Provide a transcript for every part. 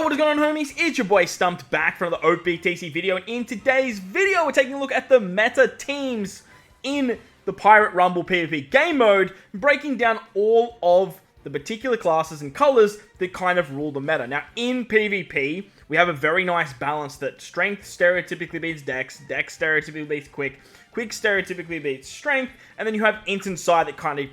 What is going on, homies? It's your boy Stumped back from the OPTC video, and in today's video we're taking a look at the meta teams in the Pirate Rumble PvP game mode, breaking down all of the particular classes and colors that kind of rule the meta. Now, in PvP, we have a very nice balance that Strength stereotypically beats Dex, Dex stereotypically beats Quick, Quick stereotypically beats Strength, and then you have Int and Psi that kind of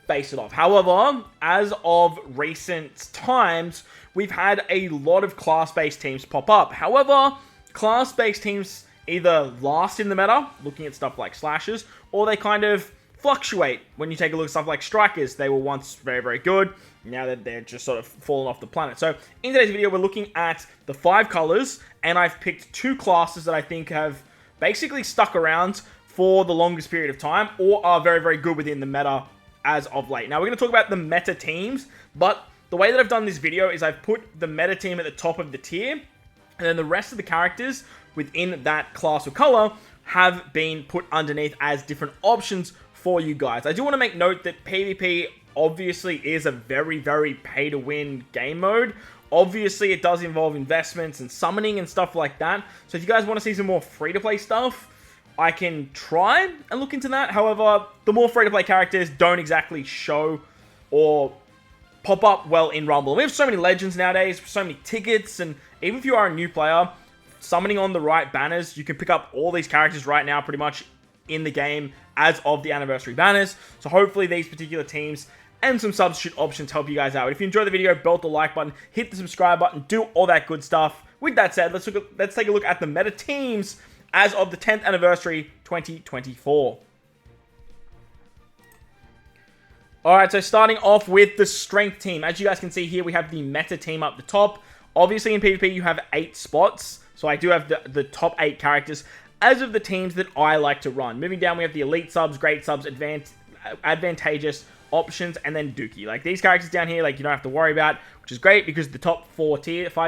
face it off. However, as of recent times, we've had a lot of class-based teams pop up. However, class-based teams either last in the meta, looking at stuff like Slashers, or they kind of fluctuate. When you take a look at stuff like Strikers, they were once very, very good. Now that they're just sort of fallen off the planet. So, in today's video, we're looking at the 5 colors, and I've picked 2 classes that I think have basically stuck around for the longest period of time, or are very, very good within the meta as of late. Now, we're going to talk about the meta teams, but the way that I've done this video is I've put the meta team at the top of the tier, and then the rest of the characters within that class or color have been put underneath as different options for you guys. I do want to make note that PvP obviously is a very, very pay-to-win game mode. Obviously, it does involve investments and summoning and stuff like that. So if you guys want to see some more free-to-play stuff, I can try and look into that. However, the more free-to-play characters don't exactly show or pop up well in Rumble. And we have so many legends nowadays, so many tickets, and even if you are a new player, summoning on the right banners, you can pick up all these characters right now pretty much in the game as of the anniversary banners. So hopefully these particular teams and some substitute options help you guys out. If you enjoyed the video, belt the like button, hit the subscribe button, do all that good stuff. With that said, let's take a look at the meta teams as of the 10th anniversary 2024. Alright, so starting off with the Strength team. As you guys can see here, we have the meta team up the top. Obviously in PvP you have 8 spots, so I do have the top 8 characters as of the teams that I like to run. Moving down, we have the Elite subs, Great subs, Advantageous, Options, and then Dookie. Like, these characters down here, like, you don't have to worry about, which is great because the top 5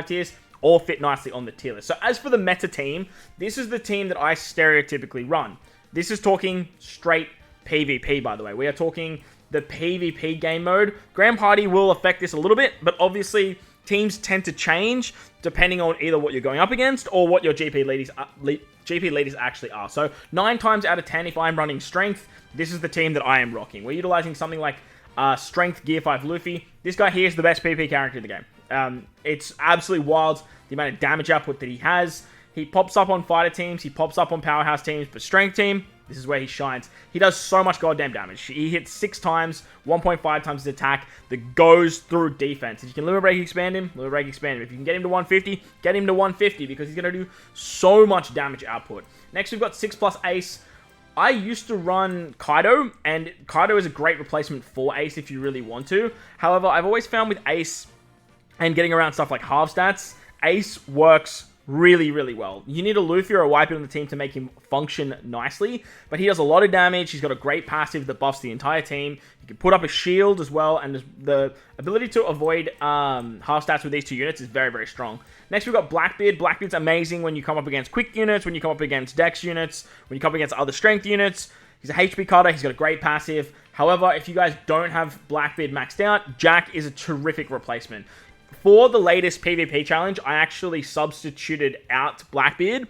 tiers all fit nicely on the tier list. So as for the meta team, this is the team that I stereotypically run. This is talking straight PvP, by the way. We are talking the PvP game mode. Grand Party will affect this a little bit, but obviously teams tend to change depending on either what you're going up against or what your GP leaders actually are. So 9 times out of 10, if I'm running Strength, this is the team that I am rocking. We're utilizing something like Strength Gear 5 Luffy. This guy here is the best PvP character in the game. It's absolutely wild, the amount of damage output that he has. He pops up on fighter teams, he pops up on powerhouse teams, but Strength team, this is where he shines. He does so much goddamn damage. He hits 6 times, 1.5 times his attack that goes through defense. If you can limit break expand him, limit break expand him. If you can get him to 150, get him to 150 because he's going to do so much damage output. Next, we've got 6+ Ace. I used to run Kaido, and Kaido is a great replacement for Ace if you really want to. However, I've always found with Ace and getting around stuff like half stats, Ace works really, really well. You need a Luffy or a Whitebeard on the team to make him function nicely, but he does a lot of damage. He's got a great passive that buffs the entire team. You can put up a shield as well, and the ability to avoid half stats with these 2 units is very, very strong. Next, we've got Blackbeard. Blackbeard's amazing when you come up against quick units, when you come up against dex units, when you come up against other strength units. He's a HP cutter. He's got a great passive. However, if you guys don't have Blackbeard maxed out, Jack is a terrific replacement. For the latest PvP challenge, I actually substituted out Blackbeard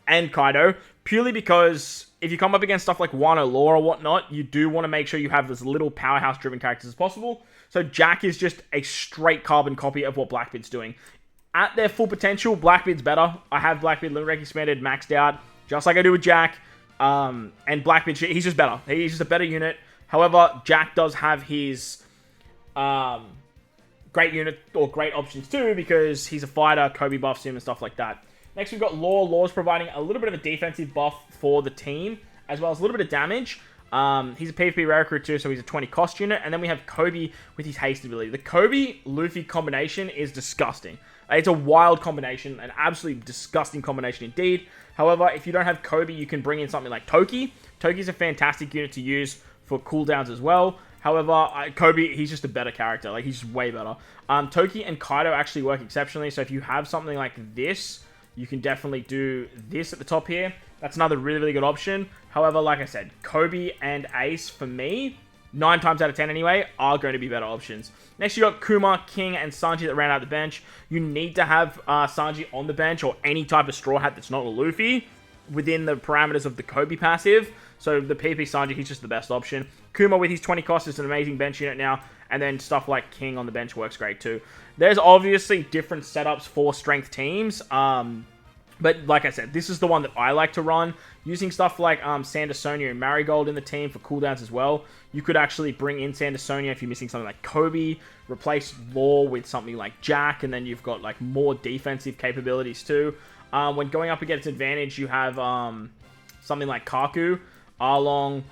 and Kaido purely because if you come up against stuff like Wano Law or whatnot, you do want to make sure you have as little powerhouse-driven characters as possible. So Jack is just a straight carbon copy of what Blackbeard's doing. At their full potential, Blackbeard's better. I have Blackbeard Limit Break expanded, maxed out, just like I do with Jack. And Blackbeard, he's just better. He's just a better unit. However, Jack does have his great unit or great options too because he's a fighter, Kobe buffs him and stuff like that. Next, we've got Law. Law's providing a little bit of a defensive buff for the team, as well as a little bit of damage. He's a PvP rare recruit too, so he's a 20 cost unit. And then we have Kobe with his haste ability. The Kobe-Luffy combination is disgusting. It's a wild combination, an absolutely disgusting combination indeed. However, if you don't have Kobe, you can bring in something like Toki. Toki's a fantastic unit to use for cooldowns as well. However, Kobe, he's just a better character. Like, he's way better. Toki and Kaido actually work exceptionally. So if you have something like this, you can definitely do this at the top here. That's another really, really good option. However, like I said, Kobe and Ace, for me, 9 times out of 10 anyway, are going to be better options. Next, you got Kuma, King, and Sanji that ran out the bench. You need to have Sanji on the bench or any type of Straw Hat that's not a Luffy within the parameters of the Kobe passive. So the PP Sanji, he's just the best option. Kuma with his 20 cost is an amazing bench unit now. And then stuff like King on the bench works great too. There's obviously different setups for strength teams. But like I said, this is the one that I like to run. Using stuff like Sandersonia and Marigold in the team for cooldowns as well. You could actually bring in Sandersonia if you're missing something like Kobe. Replace Law with something like Jack. And then you've got like more defensive capabilities too. When going up against advantage, you have something like Kaku, Arlong.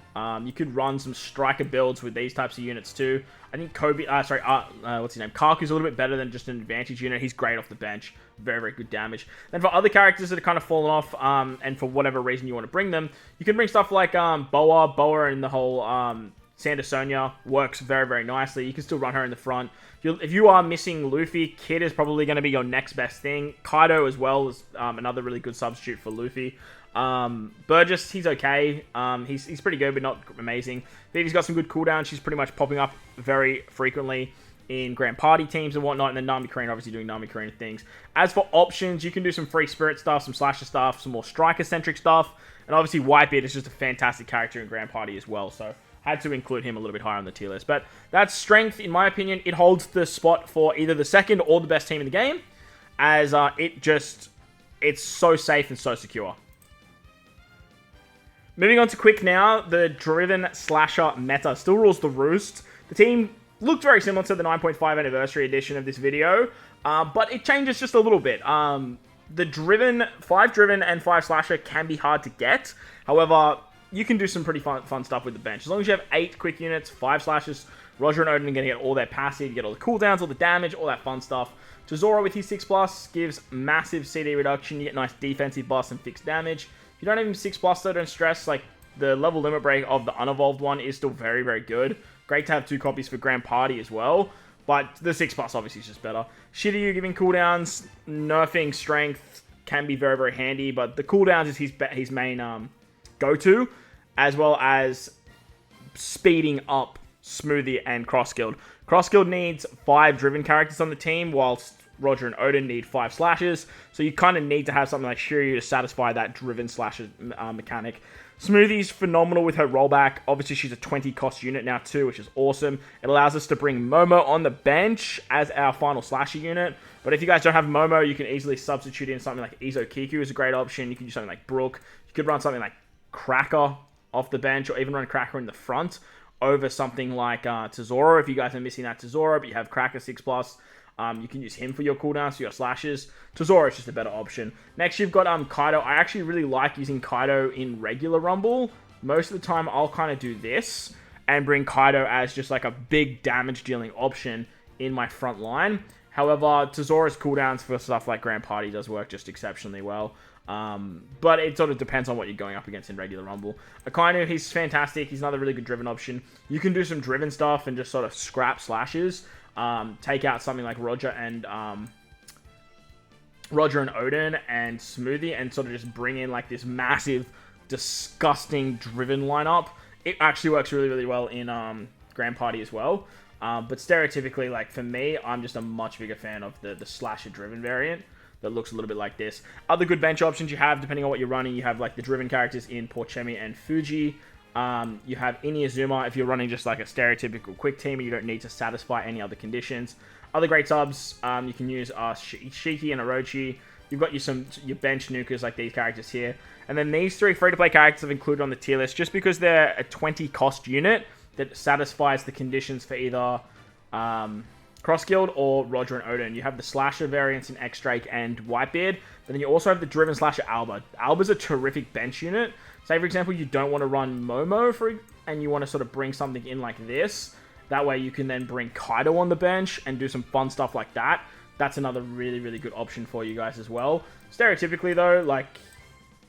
You could run some striker builds with these types of units too. I think what's his name? Kaku's a little bit better than just an advantage unit. He's great off the bench. Very, very good damage. Then for other characters that have kind of fallen off, and for whatever reason you want to bring them, you can bring stuff like Boa. Boa and the whole Sandersonia works very, very nicely. You can still run her in the front. If you are missing Luffy, Kid is probably going to be your next best thing. Kaido as well is another really good substitute for Luffy. Burgess, he's okay. He's pretty good, but not amazing. Vivi's got some good cooldowns. She's pretty much popping up very frequently in Grand Party teams and whatnot, and then Nami Karina obviously doing Nami Karina things. As for options, you can do some free spirit stuff, some slasher stuff, some more striker-centric stuff, and obviously Whitebeard is just a fantastic character in Grand Party as well, so had to include him a little bit higher on the tier list. But that's strength, in my opinion. It holds the spot for either the second or the best team in the game, as it's so safe and so secure. Moving on to quick now, the Driven Slasher meta still rules the roost. The team looked very similar to the 9.5 anniversary edition of this video, but it changes just a little bit. The 5 Driven and 5 Slasher can be hard to get. However, you can do some pretty fun stuff with the bench. As long as you have 8 quick units, 5 Slashers, Roger and Odin are going to get all their passive, you get all the cooldowns, all the damage, all that fun stuff. Tozora with his 6+, gives massive CD reduction, you get nice defensive buffs and fixed damage. If you don't have him 6+, though, don't stress. Like, the level limit break of the unevolved one is still very, very good. Great to have 2 copies for Grand Party as well. But the 6+ obviously is just better. Shiryu giving cooldowns, nerfing strength can be very, very handy. But the cooldowns is his main go-to. As well as speeding up Smoothie and Cross-Guild. Cross-Guild needs 5 driven characters on the team, whilst Roger and Odin need 5 slashes, so you kind of need to have something like Shiryu to satisfy that driven slasher mechanic. Smoothie's phenomenal with her rollback. Obviously, she's a 20 cost unit now too, which is awesome. It allows us to bring Momo on the bench as our final slasher unit. But if you guys don't have Momo, you can easily substitute in something like Izo Kiku is a great option. You can do something like Brook. You could run something like Cracker off the bench, or even run Cracker in the front over something like Tozora. If you guys are missing that Tozora, but you have Cracker 6+, you can use him for your cooldowns, for your slashes. Tozora is just a better option. Next, you've got Kaido. I actually really like using Kaido in regular Rumble. Most of the time, I'll kind of do this and bring Kaido as just like a big damage-dealing option in my front line. However, Tozora's cooldowns for stuff like Grand Party does work just exceptionally well. But it sort of depends on what you're going up against in regular Rumble. Akainu, he's fantastic. He's another really good driven option. You can do some driven stuff and just sort of scrap slashes. Take out something like Roger and Odin and Smoothie and sort of just bring in like this massive, disgusting driven lineup. It actually works really, really well in Grand Party as well. But stereotypically, like for me, I'm just a much bigger fan of the slasher driven variant that looks a little bit like this. Other good bench options you have, depending on what you're running, you have like the driven characters in Porchemi and Fuji. You have Inuyasuma if you're running just like a stereotypical quick team and you don't need to satisfy any other conditions. Other great subs you can use are Shiki and Orochi. You've got your bench nukers like these characters here. And then these 3 free-to-play characters I've included on the tier list just because they're a 20 cost unit that satisfies the conditions for either Cross-Guild or Roger and Odin. You have the Slasher variants in X-Drake and Whitebeard, but then you also have the Driven Slasher Alba. Alba's a terrific bench unit. Say, for example, you don't want to run Momo and you want to sort of bring something in like this. That way you can then bring Kaido on the bench and do some fun stuff like that. That's another really, really good option for you guys as well. Stereotypically, though, like,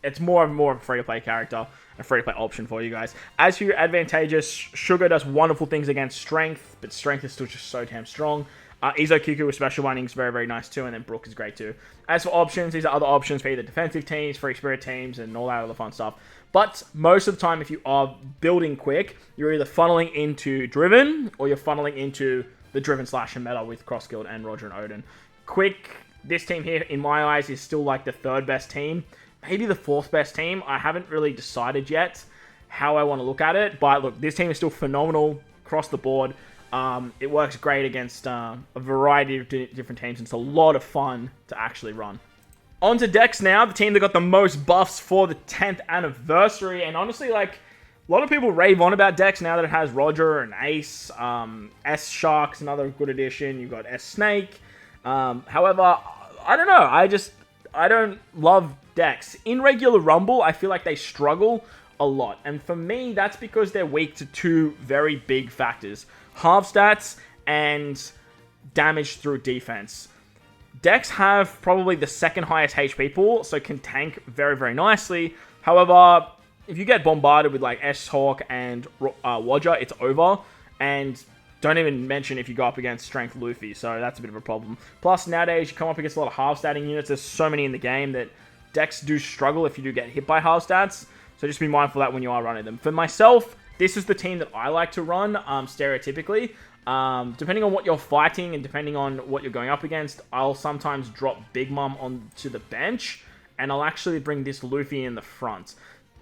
it's more of a free-to-play character, a free-to-play option for you guys. As for your advantageous, Sugar does wonderful things against Strength, but Strength is still just so damn strong. Izo Kiku with special bindings, very, very nice too, and then Brook is great too. As for options, these are other options for either defensive teams, free spirit teams, and all that other fun stuff. But most of the time, if you are building quick, you're either funneling into Driven, or you're funneling into the Driven slasher meta with Cross Guild and Roger and Odin. Quick, this team here, in my eyes, is still like the third best team. Maybe the fourth best team. I haven't really decided yet how I want to look at it. But look, this team is still phenomenal across the board. It works great against a variety of different teams. And it's a lot of fun to actually run. On to Dex now, the team that got the most buffs for the 10th anniversary. And honestly, like, a lot of people rave on about Dex now that it has Roger and Ace. S-Shark's another good addition. You've got S-Snake. However, I don't know. I don't love Dex. In regular Rumble, I feel like they struggle a lot. And for me, that's because they're weak to two very big factors. Half stats and damage through defense. Dex have probably the second highest HP pool, so can tank very, very nicely. However, if you get bombarded with like S-Hawk and Roger, it's over. And don't even mention if you go up against Strength Luffy, so that's a bit of a problem. Plus, nowadays, you come up against a lot of half-statting units. There's so many in the game that Dex do struggle if you do get hit by half-stats. So just be mindful of that when you are running them. For myself, this is the team that I like to run, stereotypically. Depending on what you're fighting and depending on what you're going up against, I'll sometimes drop Big Mom onto the bench, and I'll actually bring this Luffy in the front.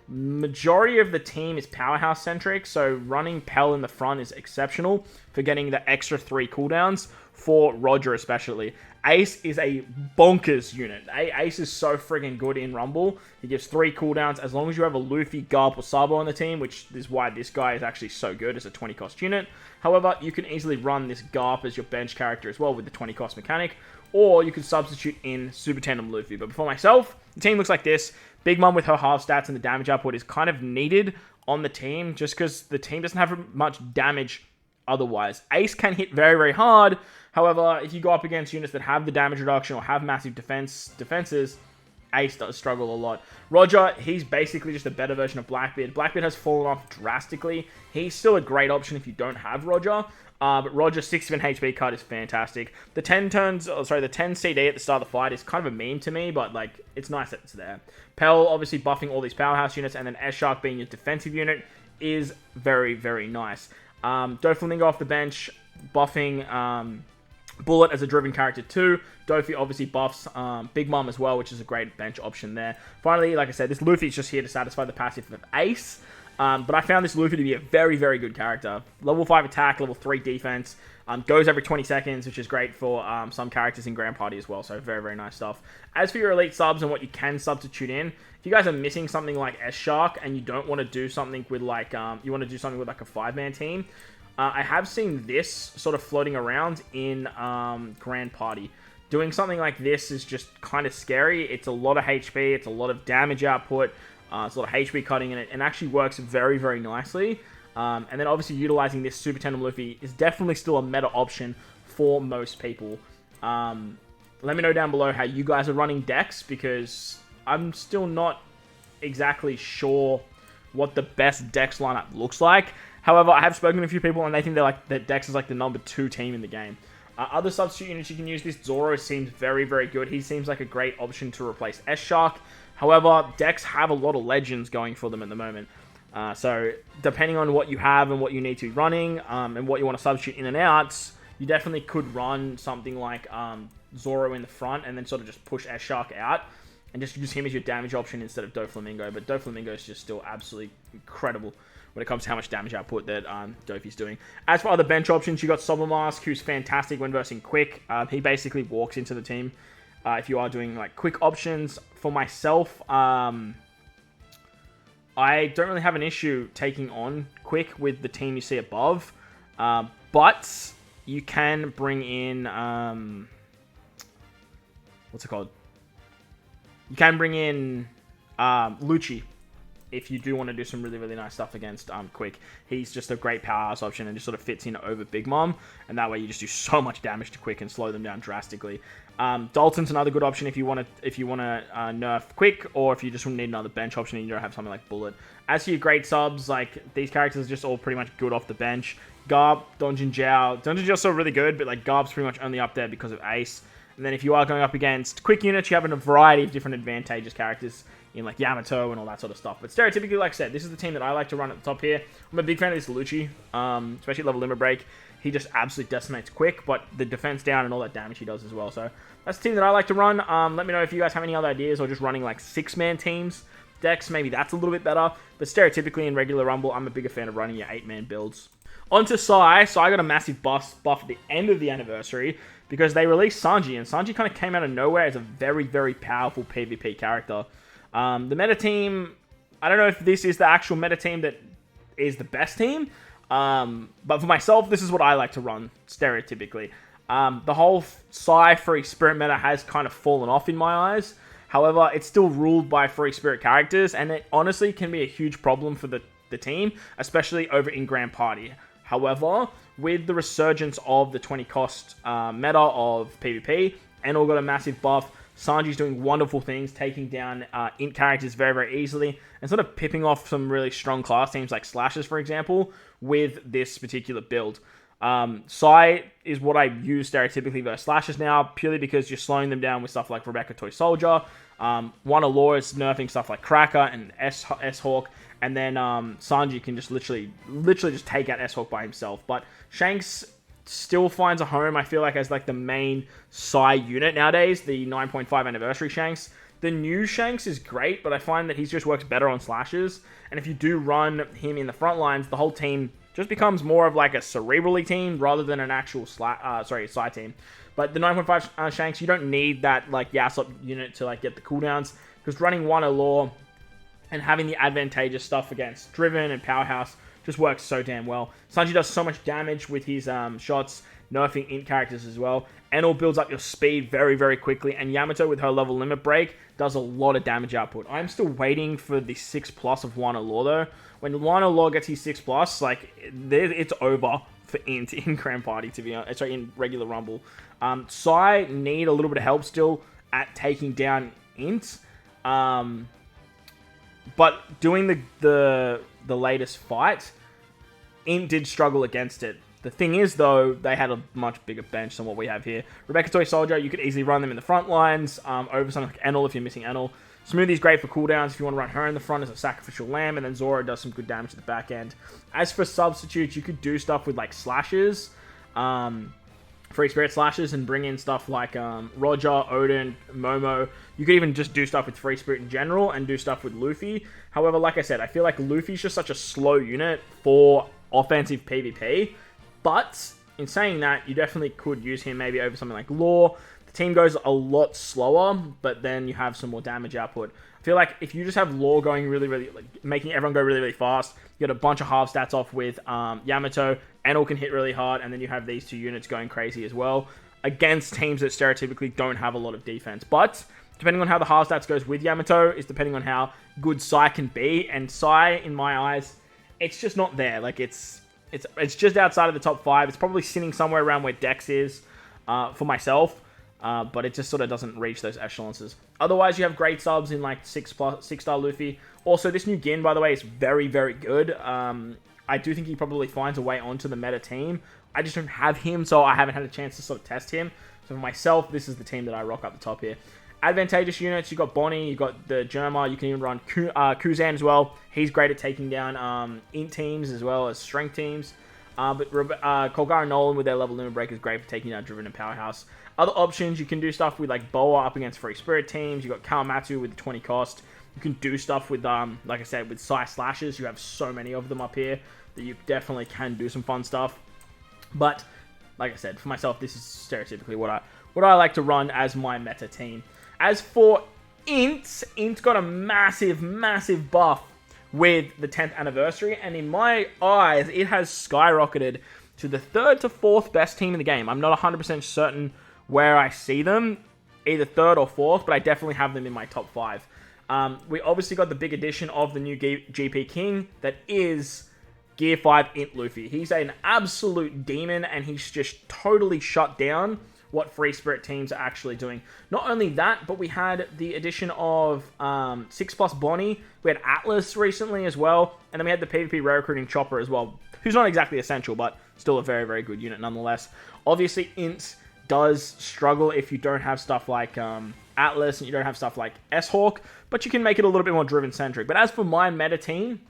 Majority of the team is powerhouse centric, so running Pell in the front is exceptional for getting the extra 3 cooldowns for Roger especially. Ace is a bonkers unit. Ace is so friggin' good in Rumble. He gives 3 cooldowns as long as you have a Luffy, Garp, or Sabo on the team, which is why this guy is actually so good as a 20 cost unit. However, you can easily run this Garp as your bench character as well with the 20 cost mechanic, or you could substitute in Super Tandem Luffy. But for myself, the team looks like this. Big Mom with her half stats and the damage output is kind of needed on the team just because the team doesn't have much damage otherwise. Ace can hit very, very hard. However, if you go up against units that have the damage reduction or have massive defenses, Ace does struggle a lot. Roger, he's basically just a better version of Blackbeard. Blackbeard has fallen off drastically. He's still a great option if you don't have Roger. But Roger's 67 HP cut is fantastic. The 10 CD at the start of the fight is kind of a meme to me, but like it's nice that it's there. Pell obviously buffing all these powerhouse units, and then S-Shark being your defensive unit is very, very nice. Doflamingo off the bench, buffing Bullet as a driven character too. Dofi obviously buffs Big Mom as well, which is a great bench option there. Finally, like I said, this Luffy is just here to satisfy the passive of Ace. But I found this Luffy to be a very, very good character. Level 5 attack, level 3 defense. Goes every 20 seconds, which is great for some characters in Grand Party as well. So very, very nice stuff. As for your elite subs and what you can substitute in, if you guys are missing something like S-Shark and you don't want to do something with like, you want to do something with like a 5-man team, I have seen this sort of floating around in Grand Party. Doing something like this is just kind of scary. It's a lot of HP, it's a lot of damage output. It's a lot of HP cutting in it, and actually works very, very nicely. And then obviously utilizing this Super Tandem Luffy is definitely still a meta option for most people. Let me know down below how you guys are running Dex, because I'm still not exactly sure what the best Dex lineup looks like. However, I have spoken to a few people, and they think that Dex is like the number 2 team in the game. Other substitute units you can use, this Zoro seems very, very good. He seems like a great option to replace S-Shark. However, Dex have a lot of legends going for them at the moment. So, depending on what you have and what you need to be running, and what you want to substitute in and out, you definitely could run something like Zoro in the front and then sort of just push S-Shark out and just use him as your damage option instead of Doflamingo. But Doflamingo is just still absolutely incredible when it comes to how much damage output that Dofi's doing. As for other bench options, you got Sobermask, who's fantastic when versing quick. He basically walks into the team. If you are doing like quick options, for myself, I don't really have an issue taking on quick with the team you see above, but you can bring in what's it called? You can bring in Lucci if you do want to do some really, really nice stuff against Quick. He's just a great powerhouse option and just sort of fits in over Big Mom. And that way you just do so much damage to Quick and slow them down drastically. Dalton's another good option if you want to nerf Quick, or if you just need another bench option and you don't have something like Bullet. As for your great subs, like these characters are just all pretty much good off the bench. Garb, Donjin Jiao. Donjin Jiao's still really good, but like Garb's pretty much only up there because of Ace. And then if you are going up against quick units, you have a variety of different advantageous characters in like Yamato and all that sort of stuff. But stereotypically, like I said, this is the team that I like to run at the top here. I'm a big fan of this Lucci, especially level limit break. He just absolutely decimates Quick, but the defense down and all that damage he does as well. So that's the team that I like to run. Let me know if you guys have any other ideas or just running like 6-man teams. Decks, maybe that's a little bit better. But stereotypically in regular Rumble, I'm a bigger fan of running your 8-man builds. On to Sai. Sai got a massive buff at the end of the anniversary because they released Sanji, and Sanji kind of came out of nowhere as a very, very powerful PvP character. The meta team, I don't know if this is the actual meta team that is the best team, but for myself, this is what I like to run, stereotypically. The whole Sai free spirit meta has kind of fallen off in my eyes. However, it's still ruled by free spirit characters, and it honestly can be a huge problem for the team, especially over in Grand Party. However, with the resurgence of the 20 cost meta of PvP, and all got a massive buff, Sanji's doing wonderful things, taking down int characters very, very easily, and sort of pipping off some really strong class teams like Slashers, for example, with this particular build. Sai is what I use stereotypically versus Slashers now, purely because you're slowing them down with stuff like Rebecca Toy Soldier. One of Law is nerfing stuff like Cracker and S-Hawk, and then Sanji can just literally just take out S-Hawk by himself. But Shanks still finds a home, I feel like, as like the main Sai unit nowadays, the 9.5 anniversary Shanks. The new Shanks is great, but I find that he just works better on Slashers. And if you do run him in the front lines, the whole team just becomes more of like a cerebrally team rather than an actual Sai team. But the 9.5 Shanks, you don't need that like Yasop unit to like get the cooldowns, because running one Law and having the advantageous stuff against Driven and Powerhouse just works so damn well. Sanji does so much damage with his shots, nerfing int characters as well. And all builds up your speed very, very quickly. And Yamato, with her level limit break, does a lot of damage output. I'm still waiting for the 6+ of Wano Law though. When Wano Law gets his 6+, like, it's over for int in Grand Party, to be honest. Sorry, in regular Rumble. Sai need a little bit of help still at taking down int. But doing the latest fight, int did struggle against it. The thing is, though, they had a much bigger bench than what we have here. Rebecca Toy Soldier, you could easily run them in the front lines, over something like Enel if you're missing Enel. Smoothie's great for cooldowns if you want to run her in the front as a sacrificial lamb, and then Zora does some good damage at the back end. As for substitutes, you could do stuff with like Slashers, free spirit Slashers, and bring in stuff like Roger, Odin, Momo. You could even just do stuff with free spirit in general and do stuff with Luffy. However, like I said, I feel like Luffy's just such a slow unit for offensive PvP. But in saying that, you definitely could use him maybe over something like Law. The team goes a lot slower, but then you have some more damage output. I feel like if you just have Law going really, like making everyone go really, really fast, you get a bunch of half stats off with Yamato, and all can hit really hard, and then you have these two units going crazy as well against teams that stereotypically don't have a lot of defense. But depending on how the half stats goes with Yamato is depending on how good Sai can be, and Sai, in my eyes, it's just not there. Like it's just outside of the top 5. It's probably sitting somewhere around where Dex is for myself, but it just sort of doesn't reach those echelons. Otherwise, you have great subs in like 6-star Luffy. Also, this new Gin, by the way, is very, very good. I do think he probably finds a way onto the meta team. I just don't have him, so I haven't had a chance to sort of test him. So for myself, this is the team that I rock up the top here. Advantageous units, you've got Bonnie, you've got the Germa, you can even run Kuzan as well. He's great at taking down int teams as well as strength teams. But Colgar Nolan with their level limit break is great for taking down Driven and Powerhouse. Other options, you can do stuff with like Boa up against Free Spirit teams. You've got Kawamatsu with the 20 cost. You can do stuff with, like I said, with Sai Slashers. You have so many of them up here that you definitely can do some fun stuff. But, like I said, for myself, this is stereotypically what I like to run as my meta team. As for Int got a massive, massive buff with the 10th anniversary, and in my eyes, it has skyrocketed to the 3rd to 4th best team in the game. I'm not 100% certain where I see them, either 3rd or 4th, but I definitely have them in my top 5. We obviously got the big addition of the new GP King that is Gear 5 Int Luffy. He's an absolute demon, and he's just totally shut down what Free Spirit teams are actually doing. Not only that, but we had the addition of 6+ Bonnie. We had Atlas recently as well. And then we had the PvP rare recruiting Chopper as well, who's not exactly essential, but still a very, very good unit nonetheless. Obviously, Int does struggle if you don't have stuff like Atlas and you don't have stuff like S-Hawk, but you can make it a little bit more driven-centric. But as for my meta team,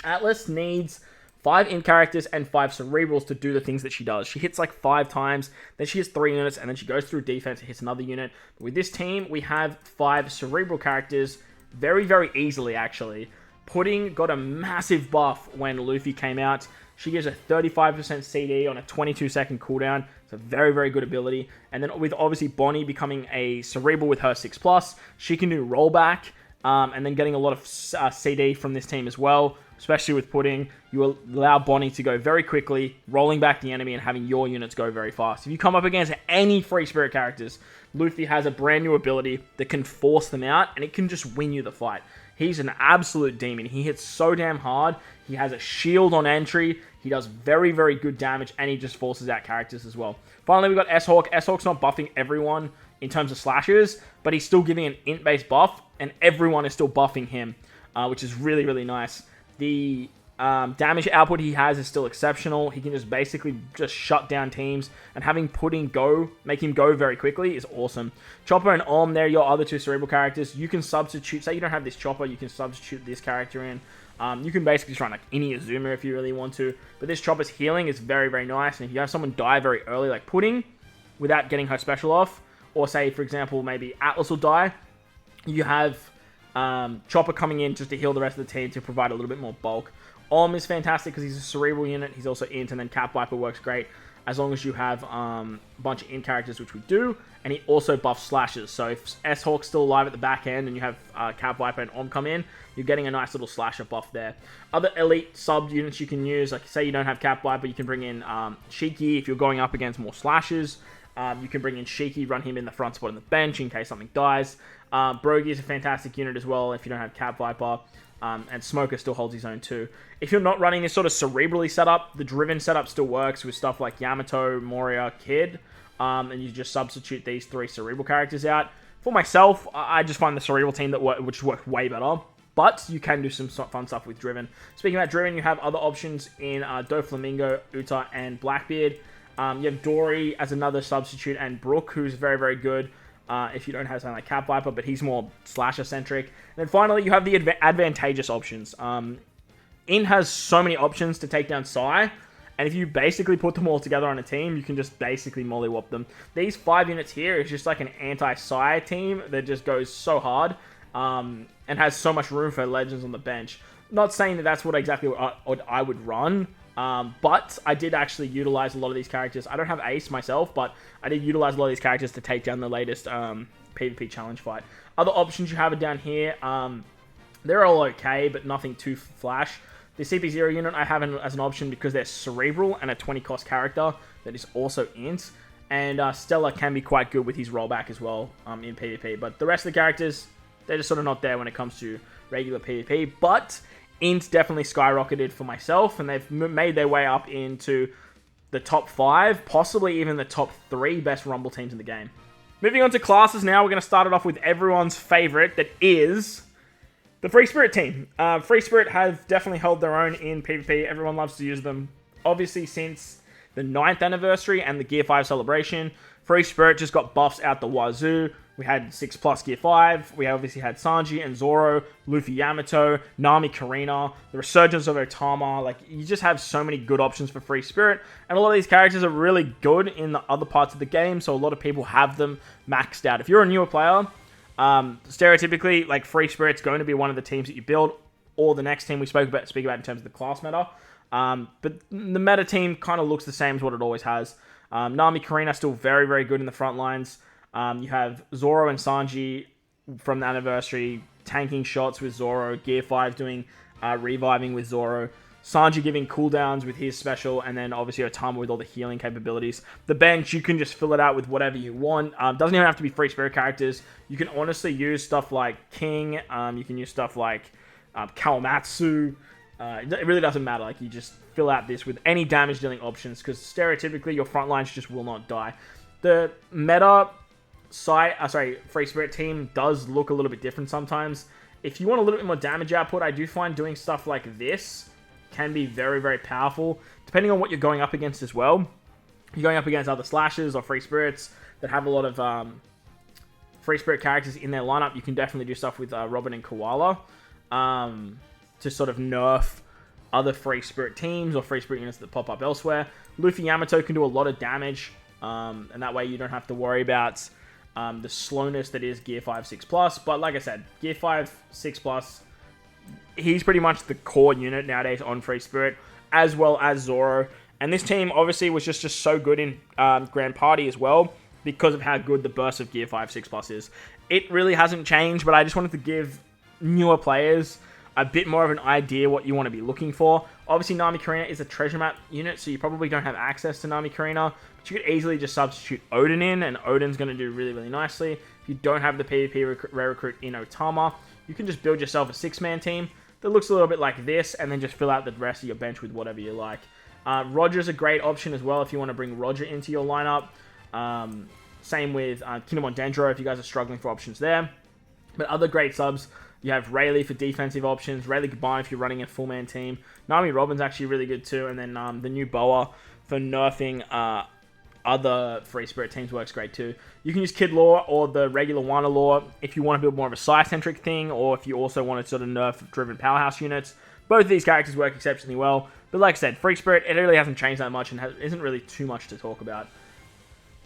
Atlas needs 5 int characters and 5 cerebrals to do the things that she does. She hits like 5 times, then she hits 3 units, and then she goes through defense and hits another unit. But with this team, we have 5 cerebral characters very, very easily, actually. Pudding got a massive buff when Luffy came out. She gives a 35% CD on a 22-second cooldown. It's a very, very good ability. And then with obviously Bonnie becoming a cerebral with her 6+, she can do rollback, and then getting a lot of CD from this team as well. Especially with Pudding, you allow Bonnie to go very quickly, rolling back the enemy and having your units go very fast. If you come up against any Free Spirit characters, Luffy has a brand new ability that can force them out, and it can just win you the fight. He's an absolute demon. He hits so damn hard. He has a shield on entry. He does very, very good damage, and he just forces out characters as well. Finally, we've got S-Hawk. S-Hawk's not buffing everyone in terms of slashes, but he's still giving an int-based buff, and everyone is still buffing him, which is really, really nice. The damage output he has is still exceptional. He can just basically just shut down teams, and having Pudding make him go very quickly is awesome. Chopper and Om, they're your other 2 cerebral characters. You can substitute, say you don't have this Chopper, you can substitute this character in. You can basically just run like any Azuma if you really want to, but this Chopper's healing is very, very nice, and if you have someone die very early like Pudding, without getting her special off, or say for example maybe Atlas will die, you have Chopper coming in just to heal the rest of the team to provide a little bit more bulk. Om is fantastic because he's a cerebral unit. He's also int, and then Cat Viper works great as long as you have a bunch of int characters, which we do. And he also buffs slashes. So if S-Hawk's still alive at the back end and you have Cat Viper and Om come in, you're getting a nice little slasher buff there. Other elite sub units you can use, like say you don't have Cat Viper, you can bring in Shiki if you're going up against more slashes. You can bring in Shiki, run him in the front spot on the bench in case something dies. Brogy is a fantastic unit as well if you don't have Cat Viper. And Smoker still holds his own too. If you're not running this sort of cerebrally setup, the driven setup still works with stuff like Yamato, Moria, Kid. And you just substitute these 3 cerebral characters out. For myself, I just find the cerebral team which works way better. But you can do some fun stuff with driven. Speaking about driven, you have other options in Doflamingo, Uta, and Blackbeard. You have Dory as another substitute, and Brook, who's very, very good if you don't have something like Cat Viper, but he's more slasher-centric. And then finally, you have the advantageous options. Int has so many options to take down Psy, and if you basically put them all together on a team, you can just basically mollywop them. These 5 units here is just like an anti-Psy team that just goes so hard, and has so much room for legends on the bench. Not saying that that's what exactly what I would run, but I did actually utilize a lot of these characters. I don't have Ace myself, but I did utilize a lot of these characters to take down the latest PvP challenge fight. Other options you have are down here. They're all okay, but nothing too flash. The CP0 unit I have as an option because they're cerebral and a 20 cost character that is also int. And Stella can be quite good with his rollback as well in PvP. But the rest of the characters, they're just sort of not there when it comes to regular PvP. But int definitely skyrocketed for myself, and they've made their way up into the top 5, possibly even the top 3 best Rumble teams in the game. Moving on to classes now, we're going to start it off with everyone's favorite, that is the Free Spirit team. Free Spirit have definitely held their own in PvP. Everyone loves to use them. Obviously, since the 9th anniversary and the Gear 5 celebration, Free Spirit just got buffs out the wazoo. We had 6+ Gear 5. We obviously had Sanji and Zoro, Luffy Yamato, Nami Karina, the resurgence of Otama. Like, you just have so many good options for Free Spirit. And a lot of these characters are really good in the other parts of the game, so a lot of people have them maxed out. If you're a newer player, stereotypically, like, Free Spirit's going to be one of the teams that you build, or the next team we speak about in terms of the class meta. But the meta team kind of looks the same as what it always has. Nami Karina still very, very good in the front lines. You have Zoro and Sanji from the anniversary tanking shots with Zoro. Gear 5 doing reviving with Zoro. Sanji giving cooldowns with his special, and then obviously Otama with all the healing capabilities. The bench, you can just fill it out with whatever you want. Doesn't even have to be free spirit characters. You can honestly use stuff like King. You can use stuff like Kawamatsu. It really doesn't matter. Like, you just fill out this with any damage dealing options, because stereotypically your front lines just will not die. The meta free spirit team does look a little bit different sometimes. If you want a little bit more damage output, I do find doing stuff like this can be very, very powerful, depending on what you're going up against as well. You're going up against other slashers or free spirits that have a lot of free spirit characters in their lineup. You can definitely do stuff with Robin and Koala to sort of nerf other free spirit teams or free spirit units that pop up elsewhere. Luffy Yamato can do a lot of damage, and that way you don't have to worry about the slowness that is Gear 5 6+. But like I said, Gear 5 6+, he's pretty much the core unit nowadays on Free Spirit, as well as Zoro. And this team obviously was just so good in Grand Party as well, because of how good the burst of Gear 5 6+ is. It really hasn't changed, but I just wanted to give newer players a bit more of an idea what you want to be looking for. Obviously, Nami Karina is a treasure map unit, so you probably don't have access to Nami Karina, but you could easily just substitute Odin in, and Odin's going to do really, really nicely. If you don't have the PvP rare recruit in Otama, you can just build yourself a 6-man team that looks a little bit like this, and then just fill out the rest of your bench with whatever you like. Roger's a great option as well if you want to bring Roger into your lineup. Same with Kinemon Dendro if you guys are struggling for options there. But other great subs, you have Rayleigh for defensive options, Rayleigh Combine if you're running a full-man team. Nami Robin's actually really good too, and then the new Boa for nerfing other Free Spirit teams works great too. You can use Kid Law or the regular Wano Law if you want to build more of a Psy-centric thing, or if you also want to sort of nerf-driven powerhouse units. Both of these characters work exceptionally well, but like I said, Free Spirit, it really hasn't changed that much and isn't really too much to talk about.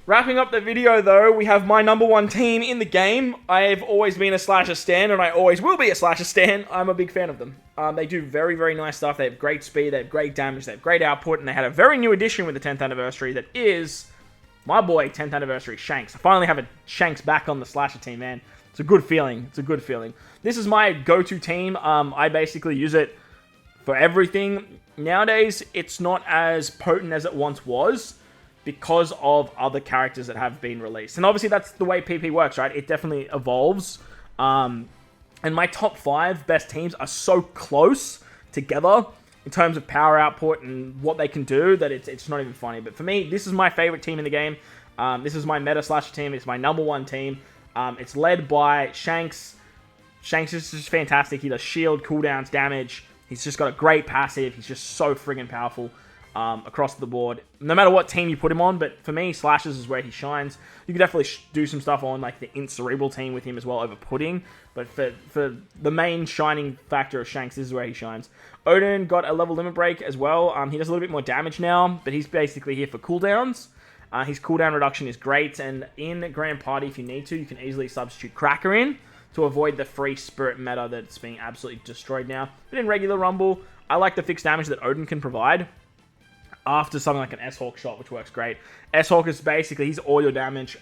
Wrapping up the video though, we have my number one team in the game. I've always been a Slasher stan, and I always will be a Slasher stan. I'm a big fan of them. They do very, very nice stuff. They have great speed, they have great damage, they have great output, and they had a very new addition with the 10th anniversary that is my boy, 10th anniversary Shanks. I finally have a Shanks back on the Slasher team, man. It's a good feeling. It's a good feeling. This is my go-to team. I basically use it for everything. Nowadays, it's not as potent as it once was, because of other characters that have been released. And obviously that's the way PP works, right? It definitely evolves. And my top 5 best teams are so close together in terms of power output and what they can do that it's not even funny. But for me, this is my favorite team in the game. This is my meta slasher team. It's my number one team. It's led by Shanks. Shanks is just fantastic. He does shield, cooldowns, damage. He's just got a great passive. He's just so friggin' powerful. Across the board, no matter what team you put him on, but for me, Slashers is where he shines. You can definitely do some stuff on like the Int Cerebral team with him as well over Pudding, but for the main shining factor of Shanks, this is where he shines. Odin got a level limit break as well. He does a little bit more damage now, but he's basically here for cooldowns. His cooldown reduction is great, and in Grand Party, if you need to, you can easily substitute Cracker in to avoid the free spirit meta that's being absolutely destroyed now. But in regular Rumble, I like the fixed damage that Odin can provide after something like an S-Hawk shot, which works great. S-Hawk is basically, he's all your damage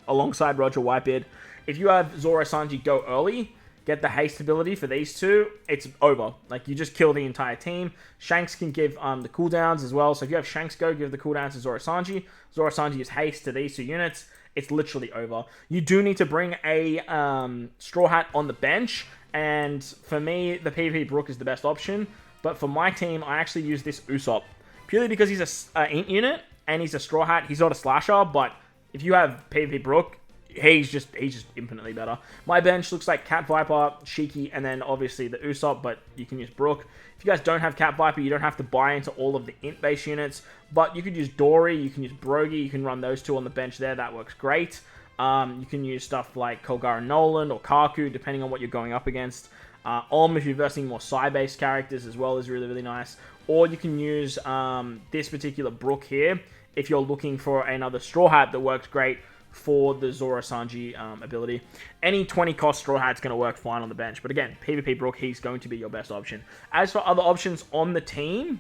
alongside Roger Whitebeard. If you have Zoro Sanji go early, get the haste ability for these two, it's over. Like, you just kill the entire team. Shanks can give the cooldowns as well. So if you have Shanks go, give the cooldowns to Zoro Sanji. Zoro Sanji gives haste to these two units. It's literally over. You do need to bring a Straw Hat on the bench. And for me, the PvP Brook is the best option. But for my team, I actually use this Usopp. Purely because he's a Int unit, and he's a Straw Hat. He's not a Slasher, but if you have PvP Brook, he's just infinitely better. My bench looks like Cat Viper, Shiki, and then obviously the Usopp, but you can use Brook. If you guys don't have Cat Viper, you don't have to buy into all of the Int-based units, but you could use Dory, you can use Brogy, you can run those two on the bench there. That works great. You can use stuff like Kolgara Nolan or Kaku, depending on what you're going up against. If you're versing more Psy-based characters as well, is really, really nice. Or you can use this particular Brook here if you're looking for another Straw Hat that works great for the Zoro Sanji ability. Any 20 cost Straw Hat's going to work fine on the bench. But again, PvP Brook, he's going to be your best option. As for other options on the team,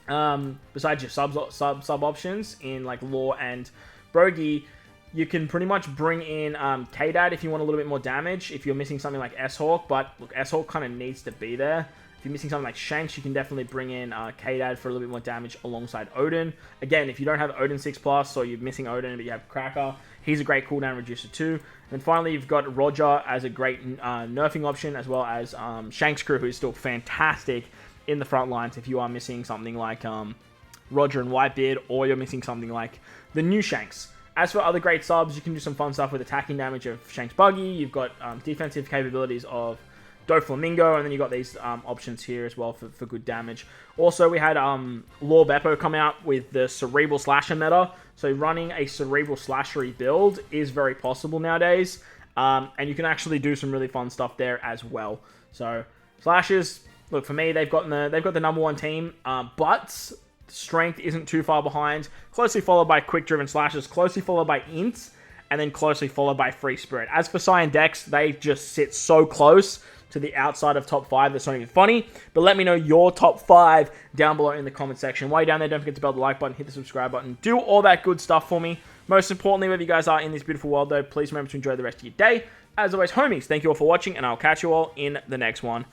besides your sub options in like Law and Brogy, you can pretty much bring in K-Dad if you want a little bit more damage, if you're missing something like S-Hawk. But look, S-Hawk kind of needs to be there If you're missing something like Shanks, you can definitely bring in K-Dad for a little bit more damage alongside Odin. Again, if you don't have Odin 6+, or you're missing Odin but you have Cracker, he's a great cooldown reducer too. And then finally, you've got Roger as a great nerfing option, as well as Shanks crew, who's still fantastic in the front lines if you are missing something like Roger and Whitebeard, or you're missing something like the new Shanks. As for other great subs, you can do some fun stuff with attacking damage of Shanks Buggy. You've got defensive capabilities of Doflamingo, and then you've got these options here as well for good damage. Also, we had Law Beppo come out with the Cerebral Slasher meta. So running a Cerebral Slashery build is very possible nowadays. And you can actually do some really fun stuff there as well. So Slashers, look, for me, they've got the #1 team, but strength isn't too far behind. Closely followed by Quick Driven Slashers, closely followed by Int, and then closely followed by Free Spirit. As for Psy and Dex, they just sit so close to the outside of top 5, that's not even funny. But let me know your top 5 down below in the comment section. While you're down there, don't forget to bell the like button, hit the subscribe button, do all that good stuff for me. Most importantly, wherever you guys are in this beautiful world though, please remember to enjoy the rest of your day. As always, homies, thank you all for watching, and I'll catch you all in the next one.